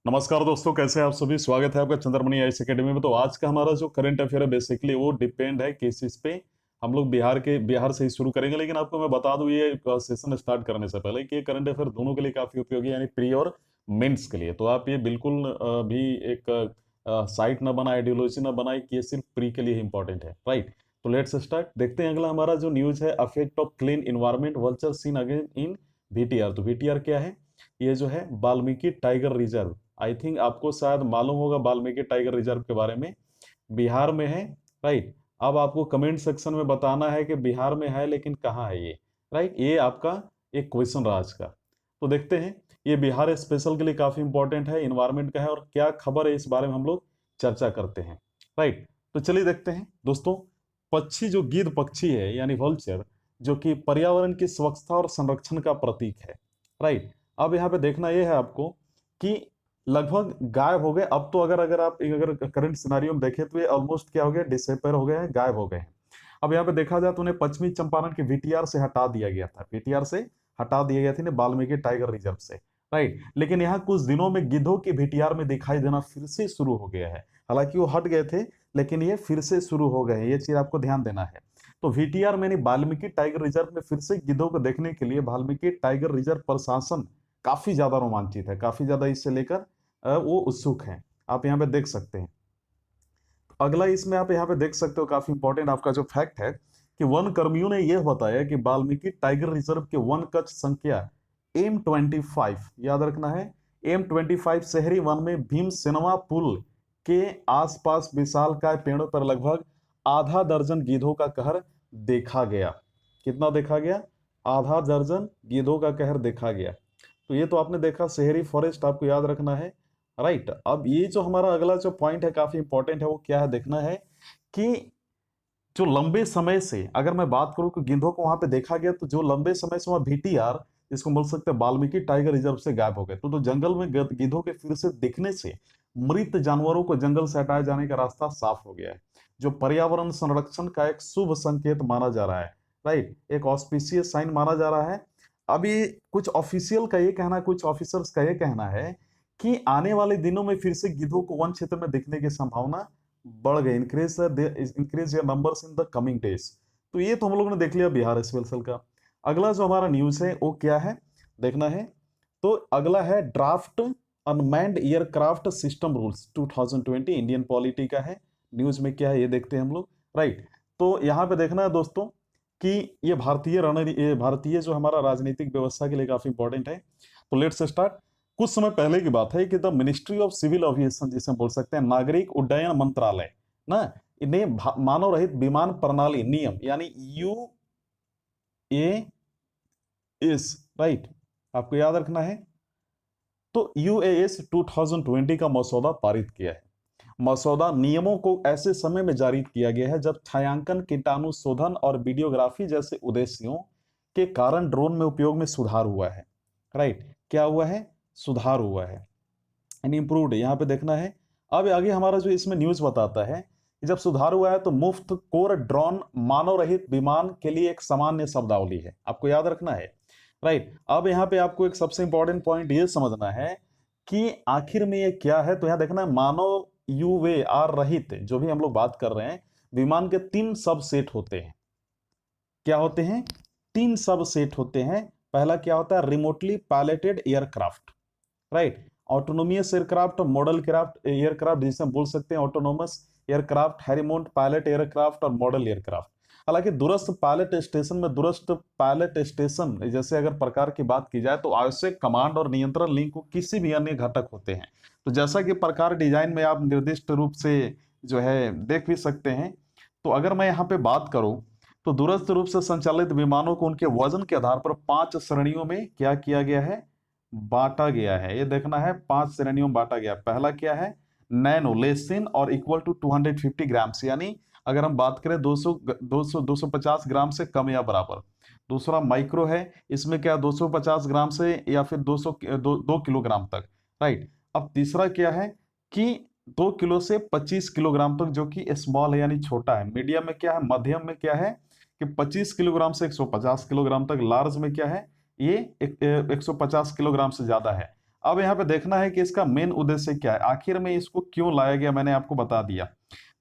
नमस्कार दोस्तों, कैसे हैं आप सभी। स्वागत है आपका चंद्रमणि आईएएस एकेडमी में। तो आज का हमारा जो करंट अफेयर है बेसिकली वो डिपेंड है केसेस पे। हम लोग बिहार से ही शुरू करेंगे, लेकिन आपको मैं बता दूं ये सेशन स्टार्ट करने से पहले कि ये करंट अफेयर दोनों के लिए काफी उपयोगी है, यानी प्री और मेंस के लिए। तो आप ये बिल्कुल भी एक साइट ना बनाए, आइडियोलॉजी ना बनाए कि ये सिर्फ प्री के लिए इंपॉर्टेंट है, राइट। तो लेट्स स्टार्ट। देखते हैं अगला हमारा जो न्यूज है, affect of clean environment vulture seen again in VTR. तो वीटीआर क्या है? ये जो है Valmiki tiger reserve. I think आपको शायद मालूम होगा वाल्मीकि टाइगर रिजर्व के बारे में। बिहार में है, राइट। अब आपको कमेंट सेक्शन में बताना है कि बिहार में है लेकिन कहाँ है ये, राइट। ये आपका एक क्वेश्चन रहा आज का। तो देखते हैं, ये बिहार स्पेशल के लिए काफी इंपॉर्टेंट है, इन्वायरमेंट का है, और क्या खबर है इस बारे में हम लोग चर्चा करते हैं, राइट। तो चलिए देखते हैं दोस्तों। पक्षी जो गिद्ध पक्षी है यानी वल्चर, जो कि पर्यावरण की स्वच्छता और संरक्षण का प्रतीक है, राइट। अब यहाँ पे देखना यह है आपको कि लगभग गायब हो गए। अब तो अगर आप अगर करंट सिनारियो में देखें तो ये ऑलमोस्ट क्या हो गया, डिसअपेयर हो गए हैं, गायब हो गए हैं। अब यहाँ पे देखा जाए तो उन्हें पश्चिमी चंपारण के वीटीआर से हटा दिया गया था, वीटीआर से हटा दिया गया था वाल्मीकि टाइगर रिजर्व से, राइट। लेकिन यहाँ कुछ दिनों में गिद्धों के वीटीआर में दिखाई देना फिर से शुरू हो गया है। हालांकि वो हट गए थे, लेकिन ये फिर से शुरू हो गए हैं, ये चीज आपको ध्यान देना है। तो वीटीआर में वाल्मीकि टाइगर रिजर्व में फिर से गिद्धों को देखने के लिए वाल्मीकि टाइगर रिजर्व प्रशासन काफी ज्यादा रोमांचित है, काफी ज्यादा इससे लेकर वो उत्सुक हैं। आप यहाँ पे देख सकते हैं। अगला इसमें आप यहाँ पे देख सकते हो, काफी इंपॉर्टेंट आपका जो फैक्ट है कि वन कर्मियों ने यह बताया कि वाल्मीकि टाइगर रिजर्व के वन कक्ष संख्या M25, याद रखना है, M25 शहरी वन में भीमसेनवा पुल के आसपास विशालकाय पेड़ों पर लगभग आधा दर्जन गिद्धों का कहर देखा गया। कितना देखा गया? आधा दर्जन गिद्धों का कहर देखा गया। तो ये तो आपने देखा शहरी फॉरेस्ट, आपको याद रखना है, राइट। अब ये जो हमारा अगला जो पॉइंट है काफी इंपॉर्टेंट है, वो क्या है देखना है कि जो लंबे समय से, अगर मैं बात करूं कि गिद्धों को वहां पे देखा गया, तो जो लंबे समय से वहां वीटीआर, जिसको बोल सकते हैं वाल्मीकि टाइगर रिजर्व से गायब हो गए। तो जंगल में गिद्धों के फिर से दिखने से मृत जानवरों को जंगल से हटाए जाने का रास्ता साफ हो गया है, जो पर्यावरण संरक्षण का एक शुभ संकेत माना जा रहा है, राइट। एक ऑस्पिशियस साइन माना जा रहा है। अभी कुछ ऑफिशियल का ये कहना, कुछ ऑफिसर्स का ये कहना है कि आने वाले दिनों में फिर से गिद्धों को वन क्षेत्र में दिखने की संभावना बढ़ गई, increase your numbers in the coming days. तो ये तो हम लोगों ने देख लिया बिहार स्पेशल का। अगला जो हमारा न्यूज है वो क्या है देखना है। तो अगला है draft unmanned aircraft system rules 2020, Indian polity का है। न्यूज में क्या है ये देखते हैं हम लोग, राइट। तो यहाँ पे देखना है दोस्तों कि ये भारतीय जो हमारा राजनीतिक व्यवस्था के लिए काफी इंपॉर्टेंट है। तो लेट्स स्टार्ट। कुछ समय पहले की बात है कि the ministry of civil aviation, जिसे हम बोल सकते हैं नागरिक उड्डयन मंत्रालय ना, इन्हें मानव रहित विमान प्रणाली नियम यानी UAS, राइट, आपको याद रखना है। तो UAS 2020 का मसौदा पारित किया है। मसौदा नियमों को ऐसे समय में जारी किया गया है जब छायांकन, कीटाणु शोधन और वीडियोग्राफी जैसे उद्देश्यों के कारण ड्रोन में उपयोग में सुधार हुआ है, राइट। क्या हुआ है? सुधार हुआ है, एंड इम्प्रूव्ड, यहाँ पे देखना है। अब आगे हमारा जो इसमें न्यूज बताता है कि जब सुधार हुआ है तो मुफ्त कोर ड्रोन मानव रहित विमान के लिए एक सामान्य शब्दावली है, आपको याद रखना है, राइट। अब यहाँ पे आपको एक सबसे इंपॉर्टेंट पॉइंट ये समझना है कि आखिर में ये क्या है। तो यहाँ देखना है, मानव UAR रहित जो भी हम लोग बात कर रहे हैं, विमान के 3 सब सेट होते हैं। क्या होते हैं? 3 सब सेट होते हैं। पहला क्या होता है? Remotely piloted aircraft, right. Autonomous aircraft, model craft aircraft, जिसे हम बोल सकते हैं ऑटोनोमस एयरक्राफ्ट, हेरिमोट पायलट एयरक्राफ्ट और मॉडल एयरक्राफ्ट। हालांकि दूरस्थ पायलट स्टेशन में, दूरस्थ पायलट स्टेशन जैसे अगर प्रकार की बात की जाए तो आवश्यक कमांड और नियंत्रण लिंक को किसी भी अन्य घटक होते हैं। तो जैसा कि प्रकार डिजाइन में आप निर्दिष्ट रूप से जो है देख भी सकते हैं। तो अगर मैं यहाँ पे बात करूं तो दूरस्थ रूप से संचालित विमानों को उनके वजन के आधार पर 5 श्रेणियों में क्या किया गया है? बांटा गया है। ये देखना है, 5 श्रेणियों में बांटा गया। पहला क्या है? नैनो, लेसिन और इक्वल टू 250 ग्राम्स, यानी अगर हम बात करें 250 ग्राम से कम या बराबर। दूसरा माइक्रो है, इसमें क्या 250 ग्राम से या फिर 2 किलोग्राम तक, राइट। अब तीसरा क्या है कि 2 किलो से 25 किलोग्राम तक, जो कि स्मॉल है यानी छोटा है। मीडियम में क्या है? मध्यम में क्या है कि 25 किलोग्राम से 150 किलोग्राम तक। लार्ज में क्या है? ये 150 किलोग्राम से ज्यादा है। अब यहाँ पे देखना है कि इसका मेन उद्देश्य क्या है, आखिर में इसको क्यों लाया गया, मैंने आपको बता दिया।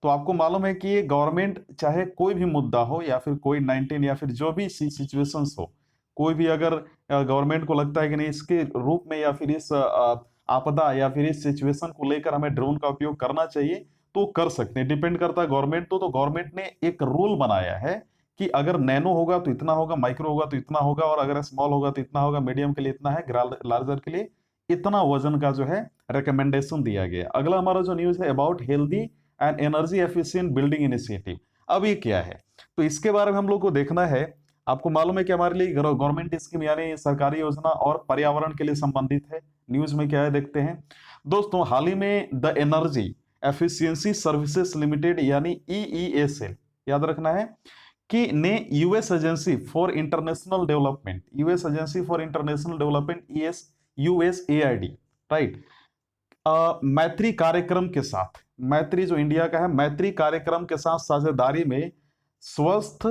तो आपको मालूम है कि ये गवर्नमेंट चाहे कोई भी मुद्दा हो या फिर कोई 19 या फिर जो भी सिचुएशंस हो, कोई भी अगर गवर्नमेंट को लगता है कि नहीं इसके रूप में या फिर इस आपदा या फिर इस सिचुएशन को लेकर हमें ड्रोन का उपयोग करना चाहिए, तो कर सकते हैं। डिपेंड करता है गवर्नमेंट तो गवर्नमेंट ने एक रूल बनाया है कि अगर नैनो होगा तो इतना होगा, माइक्रो होगा तो इतना होगा, और अगर स्मॉल होगा तो इतना होगा, मीडियम के लिए इतना है, लार्जर के लिए इतना वजन का जो है रिकमेंडेशन दिया गया। अगला हमारा जो न्यूज है about healthy and energy efficient building initiative. अब ये क्या है, तो इसके बारे में हम लोग को देखना है। आपको मालूम है कि हमारे लिए गवर्नमेंट स्कीम यानी सरकारी योजना और पर्यावरण के लिए संबंधित है। न्यूज में क्या है देखते हैं दोस्तों। हाल ही में the energy efficiency services limited यानी EESL, याद रखना है, कि ने US agency for international development, US agency for international development USAID, right, मैत्री कार्यक्रम के साथ, मैत्री जो इंडिया का है, मैत्री कार्यक्रम के साथ साझेदारी में स्वस्थ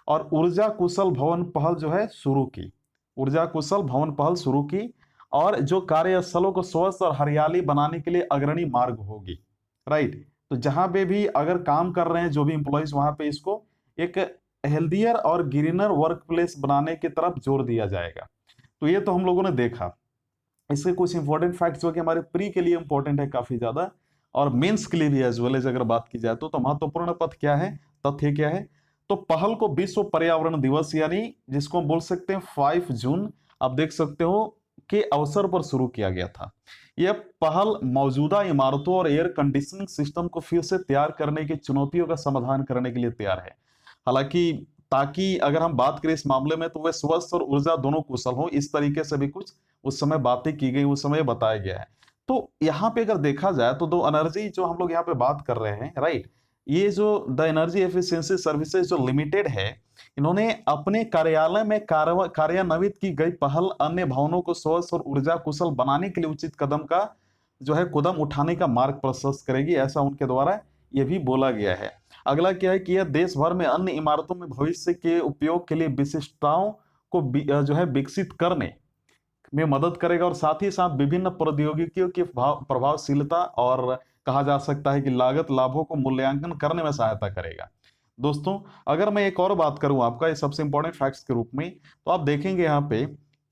और ऊर्जा कुशल भवन पहल जो है शुरू की, ऊर्जा कुशल भवन पहल शुरू की, और जो कार्यस्थलों को स्वस्थ और हरियाली बनाने के लिए अग्रणी मार्ग होगी, राइट। तो जहां पे भी अगर काम कर रहे हैं जो भी इंप्लॉइज, वहां पे इसको एक हेल्दियर और ग्रीनर वर्क प्लेस बनाने की तरफ जोर दिया जाएगा। तो ये तो हम लोगों ने देखा। इसके कुछ इंपॉर्टेंट फैक्ट्स जो कि हमारे प्री के लिए इंपॉर्टेंट है काफी ज्यादा, और मेंस के लिए भी एज वेल एज अगर बात की जाए तो महत्वपूर्ण पथ क्या है, तथ्य क्या है। तो पहल को विश्व पर्यावरण दिवस यानी जिसको हम बोल सकते हैं 5 जून, आप देख सकते हो, के अवसर पर शुरू किया गया था। यह पहल मौजूदा इमारतों और एयर कंडीशनिंग सिस्टम को फिर से तैयार करने की चुनौतियों का समाधान करने के लिए तैयार है। हालांकि ताकि अगर हम बात करें इस मामले में तो वह स्वस्थ और ऊर्जा दोनों कुशल हो, इस तरीके से भी कुछ उस समय बातें की गई, उस समय बताया गया है। तो यहाँ पे अगर देखा जाए तो दो एनर्जी जो हम लोग यहाँ पे बात कर रहे हैं, राइट, ये जो द एनर्जी एफिशिएंसी सर्विसेज जो लिमिटेड है, इन्होंने अपने कार्यालय में कार्यान्वित की गई पहल अन्य भवनों को स्वच्छ और ऊर्जा कुशल बनाने के लिए उचित कदम का जो है कदम उठाने का मार्ग प्रशस्त करेगी, ऐसा उनके द्वारा ये भी बोला गया है। अगला क्या है कि यह देश भर में अन्य इमारतों में भविष्य के उपयोग के लिए विशिष्टताओं को जो है विकसित करने में मदद करेगा, और साथ ही साथ विभिन्न प्रौद्योगिकियों की प्रभावशीलता और कहा जा सकता है कि लागत लाभों को मूल्यांकन करने में सहायता करेगा। दोस्तों अगर मैं एक और बात करूं आपका ये सबसे इंपॉर्टेंट फैक्ट्स के रूप में, तो आप देखेंगे यहाँ पे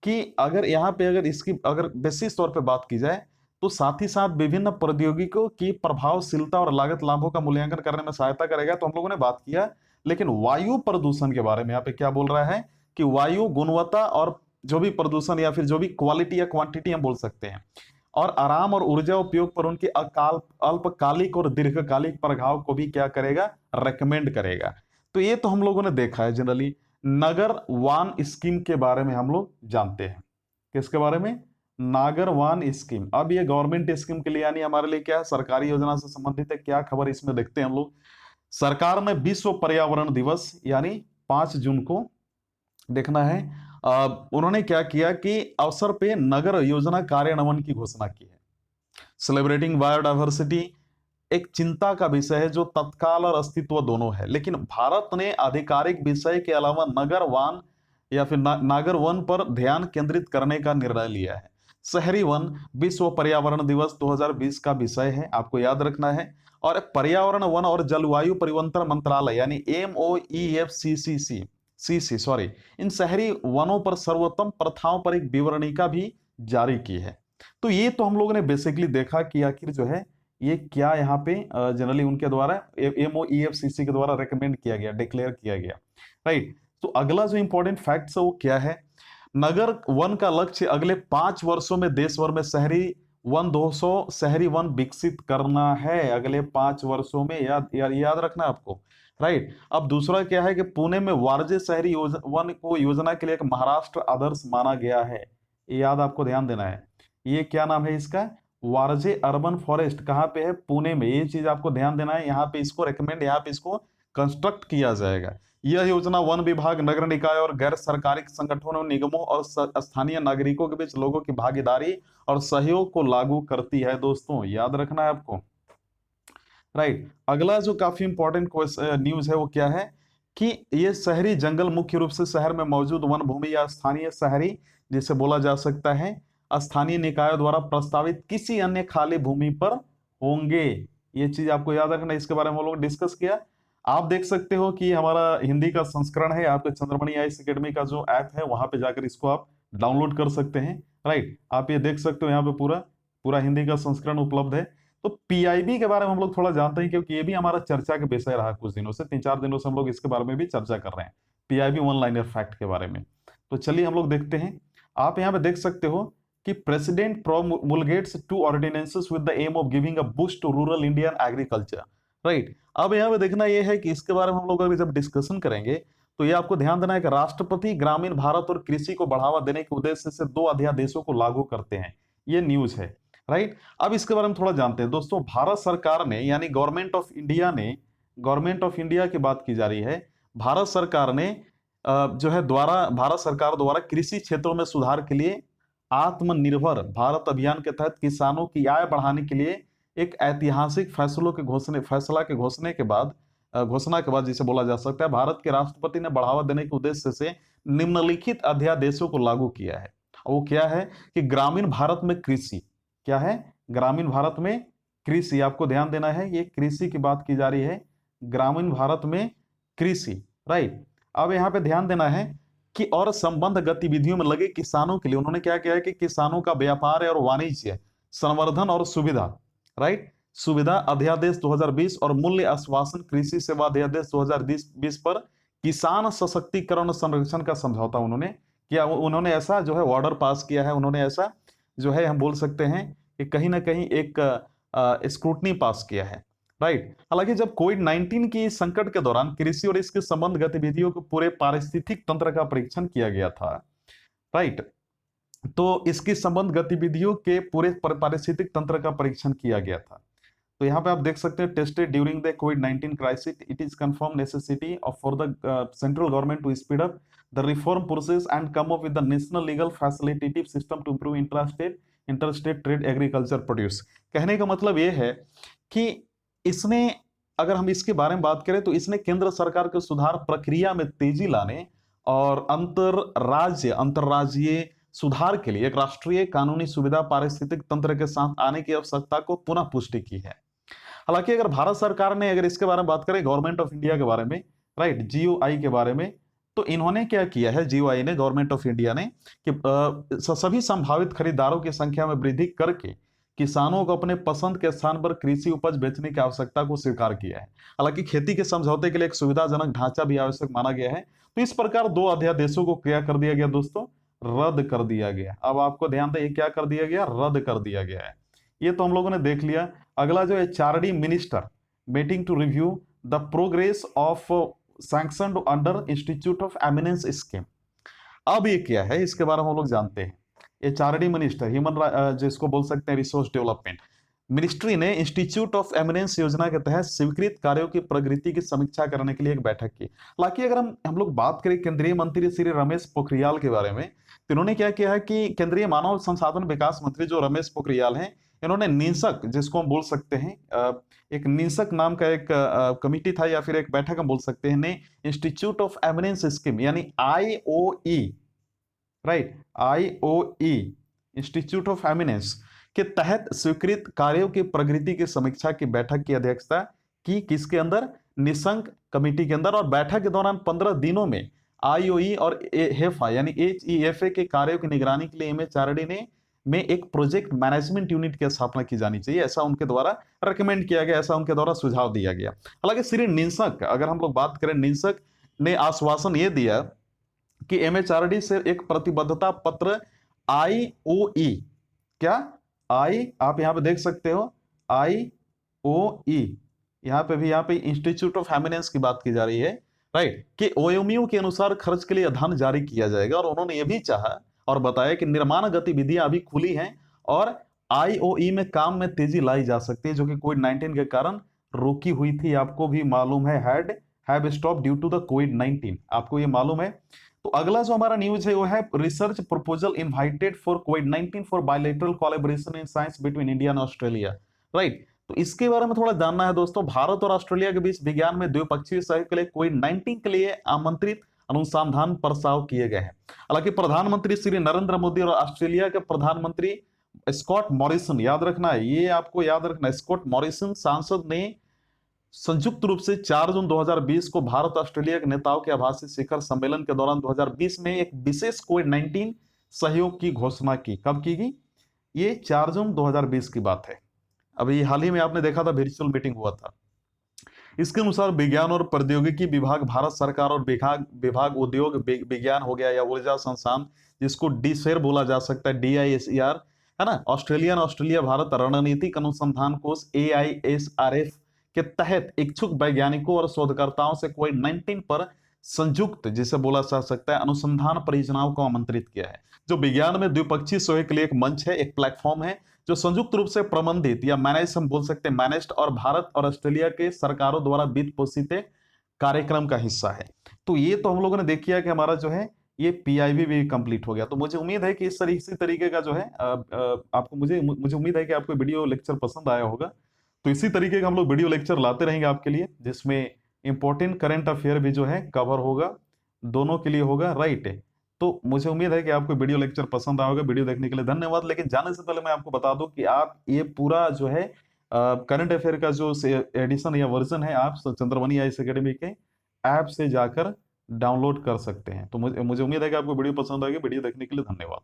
कि अगर यहाँ पे अगर इसकी अगर बेसिस तौर पे बात की जाए तो साथ ही साथ विभिन्न प्रौद्योगिकियों की प्रभावशीलता और लागत लाभों का मूल्यांकन करने में सहायता करेगा, तो हम लोगों ने बात किया। लेकिन वायु प्रदूषण के बारे में यहाँ पे क्या बोल रहा है कि वायु गुणवत्ता और जो भी प्रदूषण या फिर जो भी क्वालिटी या क्वांटिटी हम बोल सकते हैं, और आराम और ऊर्जा उपयोग पर उनके अल्पकालिक और दीर्घकालिक प्रभाव को भी क्या करेगा, रेकमेंड करेगा। तो ये तो हम लोगों ने देखा है। जनरली नगर वान स्कीम के बारे में हम लोग जानते हैं, किसके बारे में, नागर वान स्कीम। अब ये गवर्नमेंट स्कीम के लिए यानी हमारे लिए क्या है, सरकारी योजना से संबंधित है। क्या खबर इसमें देखते हैं हम लोग। सरकार ने विश्व पर्यावरण दिवस यानी 5 जून को देखना है, उन्होंने क्या किया कि अवसर पे नगर योजना कार्यान्वयन की घोषणा की है। सेलिब्रेटिंग बायोडायवर्सिटी एक चिंता का विषय है जो तत्काल और अस्तित्व दोनों है, लेकिन भारत ने आधिकारिक विषय के अलावा नगर वन या फिर नागर वन पर ध्यान केंद्रित करने का निर्णय लिया है। शहरी वन विश्व पर्यावरण दिवस 2020 का विषय है, आपको याद रखना है। और पर्यावरण वन और जलवायु परिवर्तन मंत्रालय यानी MOEFCC इन शहरी वनों पर सर्वोत्तम प्रथाओं पर एक विवरणिका भी जारी की है। तो ये तो हम लोगों ने बेसिकली देखा कि आखिर जो है ये क्या यहाँ पे जनरली उनके द्वारा MOEFCC के द्वारा रेकमेंड किया गया, डिक्लेयर किया गया, राइट। तो अगला जो इंपॉर्टेंट फैक्ट है वो क्या है, नगर वन का लक्ष्य अगले 5 वर्षों में देश भर में शहरी वन 200 शहरी वन विकसित करना है, अगले 5 वर्षों में। याद रखना आपको, राइट। अब दूसरा क्या है कि पुणे में वारजे शहरी वन को योजना के लिए एक महाराष्ट्र आदर्श माना गया है, याद आपको ध्यान देना है। ये क्या नाम है इसका, वारजे अर्बन फॉरेस्ट, कहाँ पे है, पुणे में। ये चीज आपको ध्यान देना है, यहाँ पे इसको रेकमेंड, यहाँ पे इसको कंस्ट्रक्ट किया जाएगा। यह योजना वन विभाग, नगर निकाय और गैर सरकारी संगठनों, निगमों और स्थानीय नागरिकों के बीच लोगों की भागीदारी और सहयोग को लागू करती है। दोस्तों याद रखना है आपको, राइट। अगला जो काफी इंपॉर्टेंट न्यूज है वो क्या है कि ये शहरी जंगल मुख्य रूप से शहर में मौजूद वन भूमि या स्थानीय शहरी जिसे बोला जा सकता है स्थानीय निकायों द्वारा प्रस्तावित किसी अन्य खाली भूमि पर होंगे। ये चीज आपको याद रखना, इसके बारे में हम लोग डिस्कस किया। आप देख सकते हो कि हमारा हिंदी का संस्करण है आपके चंद्रमणि आईएएस एकेडमी का जो ऐप है, वहां पे जाकर इसको आप डाउनलोड कर सकते हैं। राइट, आप ये देख सकते हो यहाँ पे पूरा पूरा हिंदी का संस्करण उपलब्ध है। तो पीआईबी के बारे में हम लोग थोड़ा जानते हैं, क्योंकि ये भी हमारा चर्चा का विषय रहा कुछ दिनों से, 3-4 दिनों से हम लोग इसके बारे में भी चर्चा कर रहे हैं, पीआईबी वन लाइनर फैक्ट के बारे में। तो चलिए हम लोग देखते हैं। आप यहाँ पे देख सकते हो कि president promulgates 2 ordinances with the aim of giving a boost to rural Indian agriculture। Right, अब यहाँ पे देखना यह है कि इसके बारे में हम लोग अगर जब डिस्कशन करेंगे तो ये आपको ध्यान देना है कि राष्ट्रपति ग्रामीण भारत और कृषि को बढ़ावा देने के उद्देश्य से 2 अध्यादेशों को लागू करते हैं, ये न्यूज है। राइट, अब इसके बारे में थोड़ा जानते हैं दोस्तों। भारत सरकार ने, यानी गवर्नमेंट ऑफ इंडिया ने, गवर्नमेंट ऑफ इंडिया की बात की जा रही है, भारत सरकार ने जो है भारत सरकार द्वारा कृषि क्षेत्रों में सुधार के लिए आत्मनिर्भर भारत अभियान के तहत किसानों की आय बढ़ाने के लिए एक ऐतिहासिक फैसला के घोषणा के बाद जिसे बोला जा सकता है, भारत के राष्ट्रपति ने बढ़ावा देने के उद्देश्य से निम्नलिखित अध्यादेशों को लागू किया है। वो क्या है कि ग्रामीण भारत में कृषि, क्या है, ग्रामीण भारत में कृषि, आपको ध्यान देना है, ये कृषि की बात की जा रही है, ग्रामीण भारत में कृषि। राइट, अब यहाँ पे ध्यान देना है कि और संबंध गतिविधियों में लगे किसानों के लिए उन्होंने क्या किया है कि किसानों का व्यापार और वाणिज्य, संवर्धन और सुविधा, राइट, सुविधा अध्यादेश 2020 और मूल्य आश्वासन कृषि सेवा अध्यादेश 2020 पर किसान सशक्तिकरण संरक्षण का समझौता उन्होंने किया। उन्होंने ऐसा जो है ऑर्डर पास किया है, उन्होंने ऐसा जो है हम बोल सकते हैं कि कहीं ना कहीं एक स्क्रूटनी पास किया है। राइट, हालांकि जब कोविड-19 की संकट के दौरान कृषि और इसके संबंध गतिविधियों के पूरे पारिस्थितिक तंत्र का परीक्षण किया गया था, राइट, तो इसकी संबंध गतिविधियों के पूरे पारिस्थितिक तंत्र का परीक्षण किया गया था। तो यहाँ पे आप देख सकते हैं, टेस्टेड ड्यूरिंग द कोविड-19 crisis, it is confirm necessity of for the central government to speed up the reform process and come up with the national legal facilitative system to improve interstate trade agriculture produce. कहने का मतलब ये है कि इसने, अगर हम इसके बारे में बात करें तो इसने केंद्र सरकार के सुधार प्रक्रिया में तेजी लाने और अंतरराज्यीय सुधार के लिए एक राष्ट्रीय कानूनी सुविधा पारिस्थितिक तंत्र के साथ आने की आवश्यकता को पुनः पुष्टि की है। हालांकि अगर भारत सरकार ने, अगर इसके बारे में बात करें गवर्नमेंट ऑफ इंडिया के बारे में, राइट, जीओआई के बारे में, तो इन्होंने क्या किया है, जीओआई ने, गवर्नमेंट ऑफ इंडिया ने, कि सभी संभावित खरीदारों की संख्या में वृद्धि करके किसानों को अपने पसंद के स्थान पर कृषि उपज बेचने की आवश्यकता को स्वीकार किया है। हालांकि खेती के समझौते के लिए एक सुविधाजनक ढांचा भी आवश्यक माना गया है। तो इस प्रकार 2 अध्यादेशों को क्या कर दिया गया दोस्तों, रद्द कर दिया गया। अब आपको ध्यान दें, क्या कर दिया गया, रद्द कर दिया गया है। ये तो हम लोगों ने देख लिया। अगला जो HRD minister meeting to review the progress of sanctioned under institute of eminence scheme. अब ये क्या है, इसके बारे में हम लोग जानते हैं। एचआरडी मिनिस्टर, जिसको बोल सकते हैं रिसोर्स डेवलपमेंट मिनिस्ट्री, ने इंस्टीट्यूट ऑफ एमिनेंस योजना के तहत स्वीकृत कार्यों की प्रगति की समीक्षा करने के लिए एक बैठक की। हालांकि अगर हम लोग बात करें केंद्रीय मंत्री श्री रमेश पोखरियाल के बारे में, तो इन्होंने क्या किया है कि केंद्रीय मानव संसाधन विकास मंत्री जो रमेश पोखरियाल हैं, इन्होंने निंसक, जिसको हम बोल सकते हैं एक निंसक नाम का एक कमिटी था या फिर एक बैठक हम बोल सकते हैं, ने इंस्टीट्यूट ऑफ एमिनेंस स्कीम यानी IOE, right, IOE institute of eminence के तहत स्वीकृत कार्यों की प्रगति की समीक्षा की बैठक की अध्यक्षता की, किसके अंदर, निशंक कमेटी के अंदर। और बैठक के दौरान 15 दिनों में IOE और हेफा यानी HEFA के कार्यों की निगरानी के लिए MHRD में एक प्रोजेक्ट मैनेजमेंट यूनिट की स्थापना की जानी चाहिए, ऐसा उनके द्वारा रिकमेंड किया गया, ऐसा उनके द्वारा सुझाव दिया गया। हालांकि श्री निशंक, अगर हम लोग बात करें, निशंक ने आश्वासन ये दिया कि MHRD से एक प्रतिबद्धता पत्र IOE, क्या आप यहां पे देख सकते हो IOE, यहाँ पे इंस्टीट्यूट ऑफ एमिनेंस की बात की जा रही है, राइट, कि OMU के अनुसार खर्च के लिए धन जारी किया जाएगा। और उन्होंने ये भी चाहा और बताया कि निर्माण गतिविधियां अभी खुली हैं और IOE में काम में तेजी लाई जा सकती है, जो कि कोविड-19 के कारण रोकी हुई थी। आपको भी मालूम है, have stop due to the कोविड-19, आपको ये मालूम है। तो अगला जो हमारा न्यूज है वो है research proposal invited for covid for bilateral collaboration in science between India and Australia, right. तो इसके बारे में थोड़ा जानना है दोस्तों। भारत और ऑस्ट्रेलिया के बीच विज्ञान में द्विपक्षीय सहयोग के लिए कोविड-19 के लिए आमंत्रित अनुसंधान प्रस्ताव किए गए हैं। हालांकि प्रधानमंत्री श्री नरेंद्र मोदी और ऑस्ट्रेलिया के प्रधानमंत्री स्कॉट मॉरिसन, याद रखना है, ये आपको याद रखना है, स्कॉट मॉरिसन सांसद ने संयुक्त रूप से 4 जून 2020 को भारत ऑस्ट्रेलिया के नेताओं के आभासी शिखर सम्मेलन के दौरान 2020 में एक विशेष कोविड-19 सहयोग की घोषणा की। कब की गई? ये 4 जून 2020 की बात है। अभी हाल ही में आपने देखा था, वर्चुअल मीटिंग हुआ था। इसके अनुसार विज्ञान और प्रौद्योगिकी विभाग भारत सरकार और विभाग उद्योग विज्ञान हो गया या ऊर्जा संस्थान, जिसको डीसेर बोला जा सकता है, DISER, है ना, ऑस्ट्रेलिया भारत रणनीतिक अनुसंधान कोष AISRF के तहत इच्छुक वैज्ञानिकों और शोधकर्ताओं से कोविड-19 पर संयुक्त, जिसे बोला जा सकता है, अनुसंधान परियोजनाओं को आमंत्रित किया है। जो विज्ञान में द्विपक्षीय सहयोग के लिए एक मंच है, एक प्लेटफॉर्म है, जो संयुक्त रूप से प्रबंधित या मैनेज, हम बोल सकते हैं मैनेज्ड, और भारत और ऑस्ट्रेलिया के सरकारों द्वारा वित्त पोषित कार्यक्रम का हिस्सा है। तो ये तो हम लोगों ने देख किया कि हमारा जो है ये PIV भी कंप्लीट हो गया। तो मुझे उम्मीद है कि इसी तरीके का जो है आपको, मुझे उम्मीद है कि आपको वीडियो लेक्चर पसंद आया होगा। तो इसी तरीके का हम लोग वीडियो लेक्चर लाते रहेंगे आपके लिए, जिसमें इंपॉर्टेंट करंट अफेयर भी जो है कवर होगा, दोनों के लिए होगा, राइट। तो मुझे उम्मीद है कि आपको वीडियो लेक्चर पसंद आएगा। वीडियो देखने के लिए धन्यवाद। लेकिन जाने से पहले मैं आपको बता दूं कि आप ये पूरा जो है करंट अफेयर का जो एडिशन या वर्जन है, आप चंद्रमणि आईएएस एकेडमी के ऐप से जाकर डाउनलोड कर सकते हैं। तो मुझे उम्मीद है कि आपको वीडियो पसंद आएगी। वीडियो देखने के लिए धन्यवाद।